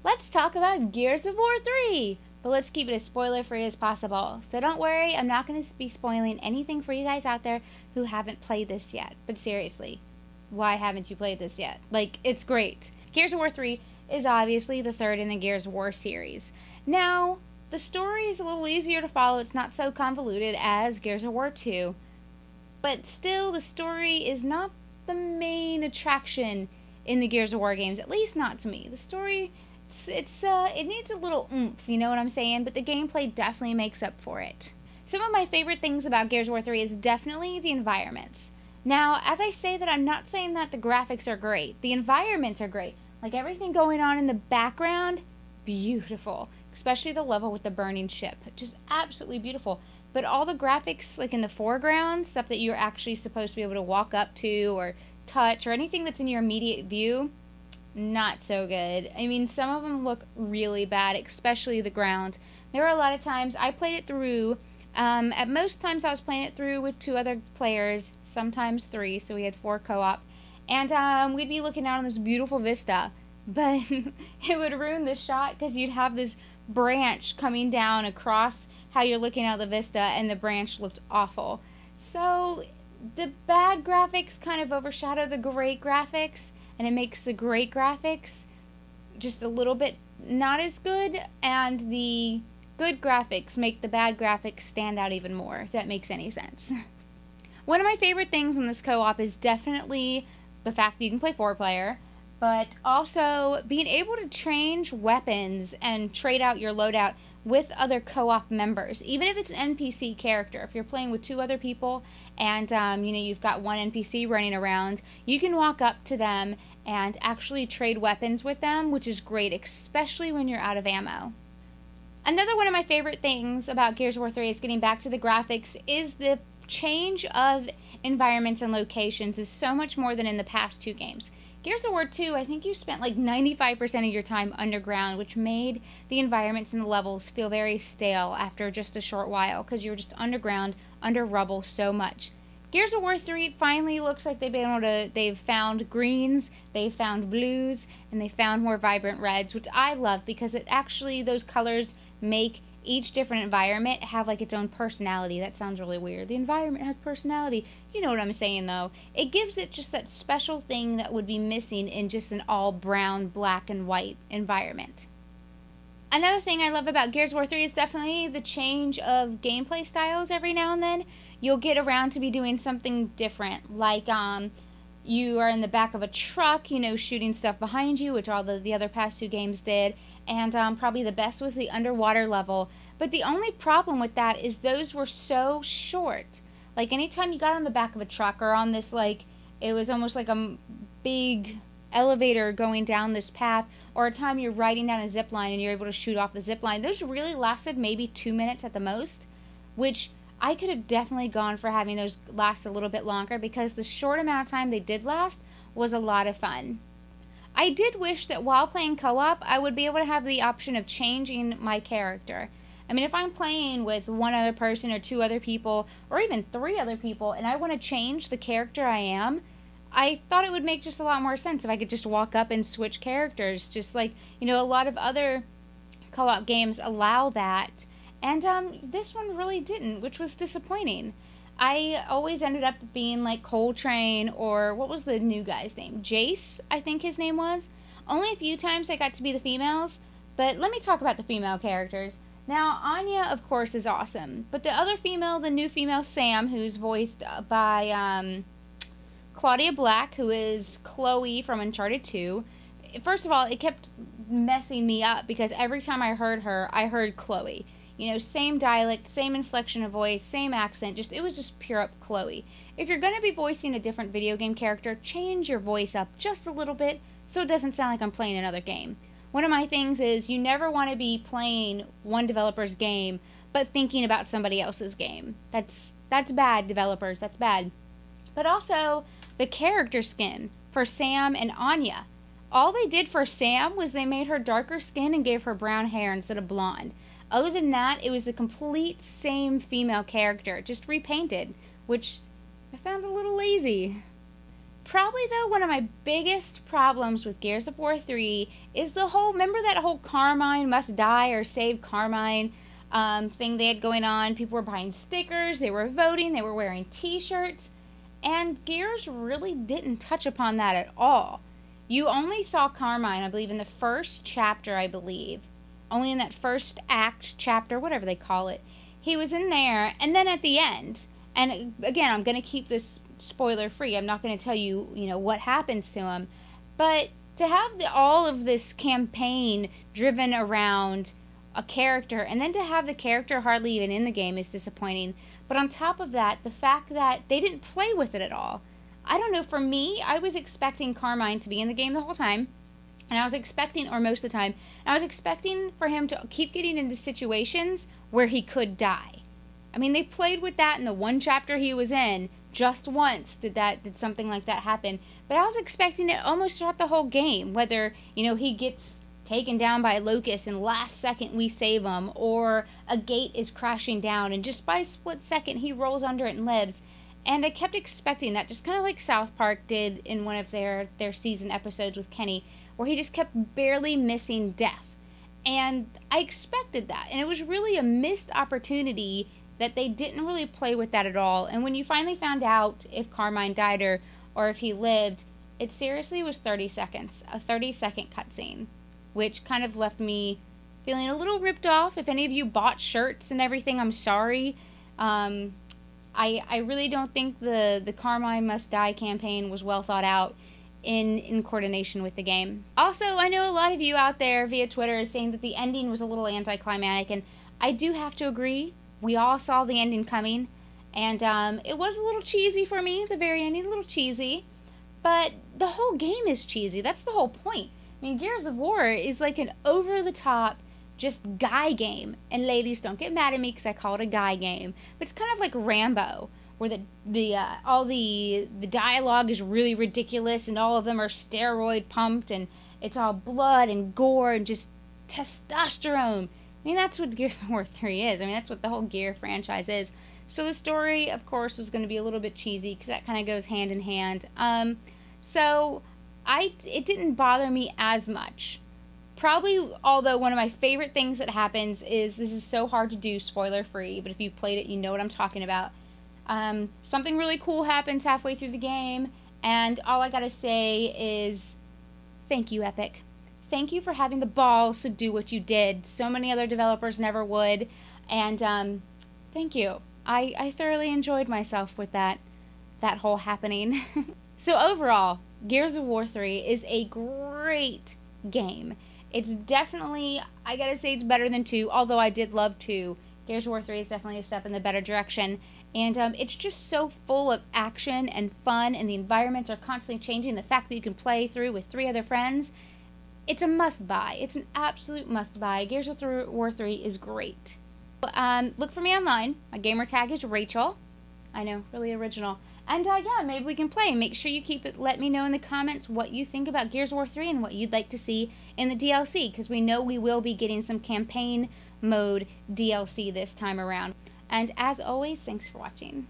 let's talk about Gears of War 3! But let's keep it as spoiler-free as possible. So don't worry, I'm not going to be spoiling anything for you guys out there who haven't played this yet. But seriously, why haven't you played this yet? Like, it's great. Gears of War 3 is obviously the third in the Gears of War series. Now, the story is a little easier to follow. It's not so convoluted as Gears of War 2. But still, the story is not the main attraction in the Gears of War games. At least not to me. The story, it needs a little oomph, you know what I'm saying? But the gameplay definitely makes up for it. Some of my favorite things about Gears of War 3 is definitely the environments. Now, as I say that, I'm not saying that the graphics are great. The environments are great. Like, everything going on in the background, beautiful. Especially the level with the burning ship. Just absolutely beautiful. But all the graphics, like in the foreground, stuff that you're actually supposed to be able to walk up to or touch, or anything that's in your immediate view, not so good. I mean, some of them look really bad, especially the ground. There were a lot of times I played it through. At most times I was playing it through with 2 other players, sometimes 3, so we had 4 co-op. And we'd be looking out on this beautiful vista, but it would ruin the shot because you'd have this branch coming down across how you're looking out the vista, and the branch looked awful. So the bad graphics kind of overshadow the great graphics, and it makes the great graphics just a little bit not as good, and the good graphics make the bad graphics stand out even more, if that makes any sense. One of my favorite things in this co-op is definitely the fact that you can play 4-player, but also being able to change weapons and trade out your loadout with other co-op members, even if it's an NPC character. If you're playing with 2 other people and you've got one NPC running around, you can walk up to them and actually trade weapons with them, which is great, especially when you're out of ammo. Another one of my favorite things about Gears of War 3 is getting back to the graphics is the change of environments and locations is so much more than in the past 2 games. Gears of War 2, I think you spent like 95% of your time underground, which made the environments and the levels feel very stale after just a short while, because you were just underground, under rubble so much. Gears of War 3 finally looks like they've found greens, they've found blues, and they found more vibrant reds, which I love because it actually, those colors make each different environment have like its own personality. That sounds really weird. The environment has personality. You know what I'm saying though. It gives it just that special thing that would be missing in just an all brown, black, and white environment. Another thing I love about Gears of War 3 is definitely the change of gameplay styles every now and then. You'll get around to be doing something different, like you are in the back of a truck, shooting stuff behind you, which all the other past 2 games did. And probably the best was the underwater level. But the only problem with that is those were so short. Like, anytime you got on the back of a truck or on this, like, it was almost like a big elevator going down this path, or a time you're riding down a zip line and you're able to shoot off the zip line, those really lasted maybe 2 minutes at the most, which I could have definitely gone for having those last a little bit longer, because the short amount of time they did last was a lot of fun. I did wish that while playing co-op, I would be able to have the option of changing my character. I mean, if I'm playing with 1 other person or 2 other people, or even 3 other people, and I want to change the character I am, I thought it would make just a lot more sense if I could just walk up and switch characters, just like, a lot of other co-op games allow that, and this one really didn't, which was disappointing. I always ended up being like Coltrane, or what was the new guy's name? Jace, I think his name was. Only a few times I got to be the females, but let me talk about the female characters. Now, Anya, of course, is awesome, but the other female, the new female, Sam, who's voiced by Claudia Black, who is Chloe from Uncharted 2. First of all, it kept messing me up because every time I heard her, I heard Chloe. Same dialect, same inflection of voice, same accent, it was just pure up Chloe. If you're going to be voicing a different video game character, change your voice up just a little bit so it doesn't sound like I'm playing another game. One of my things is you never want to be playing one developer's game but thinking about somebody else's game. That's bad, developers, that's bad. But also, the character skin for Sam and Anya. All they did for Sam was they made her darker skin and gave her brown hair instead of blonde. Other than that, it was the complete same female character, just repainted, which I found a little lazy. Probably, though, one of my biggest problems with Gears of War 3 is remember that whole Carmine must die or save Carmine thing they had going on? People were buying stickers, they were voting, they were wearing t-shirts, and Gears really didn't touch upon that at all. You only saw Carmine, I believe, in the first chapter, I believe. Only in that first act, chapter, whatever they call it. He was in there, and then at the end, and again, I'm going to keep this spoiler-free. I'm not going to tell you, what happens to him. But to have all of this campaign driven around a character, and then to have the character hardly even in the game is disappointing. But on top of that, the fact that they didn't play with it at all. I don't know, for me, I was expecting Carmine to be in the game the whole time. And I was expecting, or most of the time, I was expecting for him to keep getting into situations where he could die. I mean, they played with that in the one chapter he was in. Just once did something like that happen. But I was expecting it almost throughout the whole game. Whether, he gets taken down by a locust and last second we save him. Or a gate is crashing down and just by a split second he rolls under it and lives. And I kept expecting that, just kind of like South Park did in one of their season episodes with Kenny, where he just kept barely missing death. And I expected that. And it was really a missed opportunity that they didn't really play with that at all. And when you finally found out if Carmine died or if he lived, it seriously was 30 seconds. A 30-second cutscene. Which kind of left me feeling a little ripped off. If any of you bought shirts and everything, I'm sorry. I really don't think the Carmine Must Die campaign was well thought out in coordination with the game. Also, I know a lot of you out there via Twitter is saying that the ending was a little anticlimactic, and I do have to agree. We all saw the ending coming, and it was a little cheesy for me, the very ending, a little cheesy, but the whole game is cheesy. That's the whole point. I mean, Gears of War is like an over-the-top, just guy game, and ladies, don't get mad at me because I call it a guy game, but it's kind of like Rambo, where all the dialogue is really ridiculous, and all of them are steroid pumped, and it's all blood and gore and just testosterone. I mean, that's what Gears of War 3 is. I mean, that's what the whole Gear franchise is. So the story, of course, was going to be a little bit cheesy because that kind of goes hand in hand. So it didn't bother me as much. Probably, although one of my favorite things that happens is, this is so hard to do spoiler-free, but if you've played it, you know what I'm talking about. Something really cool happens halfway through the game, and all I gotta say is, thank you, Epic. Thank you for having the balls to do what you did. So many other developers never would. And thank you. I thoroughly enjoyed myself with that whole happening. So overall, Gears of War 3 is a great game. It's definitely, I gotta say, it's better than 2, although I did love 2. Gears of War 3 is definitely a step in the better direction. And it's just so full of action and fun, and the environments are constantly changing. The fact that you can play through with 3 other friends, it's a must-buy. It's an absolute must-buy. Gears of War 3 is great. Look for me online. My gamer tag is Rachel. I know, really original. And yeah, maybe we can play. Make sure you let me know in the comments what you think about Gears of War 3 and what you'd like to see in the DLC, because we know we will be getting some campaign mode DLC this time around. And as always, thanks for watching.